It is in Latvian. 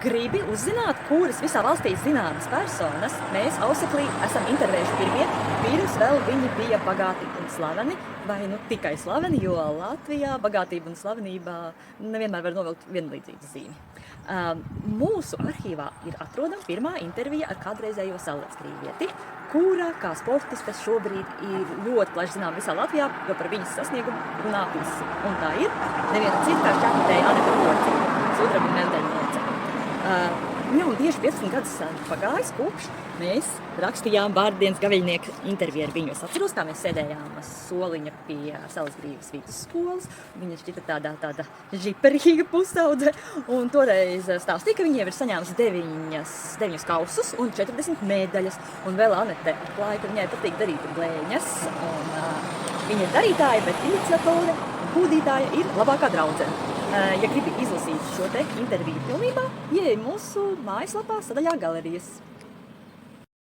gribi uzzināt, kuras visā valstī zināmas personas mēs Auseklī esam intervējuši pirmie, pirms vēl viņi bija bagāti un slaveni, vai nu tikai slaveni, jo Latvijā bagātība un slavenība nevienmēr var novilkt vienlīdzīgu zīmi. Mūsu arhīvā ir atrodama pirmā intervija ar kādreizējo saulēckrīvieti, kura kā sportiste šobrīd ir ļoti plaši zinām visā Latvijā, jo par viņas sasniegumu runā visi. Un tā ir neviena cita kā šķēputēja Aneta Porcija, sudraba medaļniece. Viņam tieši 15 gadus pagājis, kopš mēs rakstījām Vārdienas gaviļnieku interviju ar viņu. Es atceros, kā mēs sēdējām soliņa pie Saulesgrīvas vidusskolas. Viņa šķita tāda žiperīga pusaudze. Un toreiz stāstīja, ka viņa jau ir saņēmusi 9 kausus un 40 medaļas. Un vēl Anete atklāja, ka viņai patīk darīt blēņas. Un, viņa ir darītāja, bet iniciatore un kūdītāja ir labākā draudzene. Ja gribi izlasīt šo te interviju pilnībā, ieej mūsu mājaslapā sadaļā galerijas.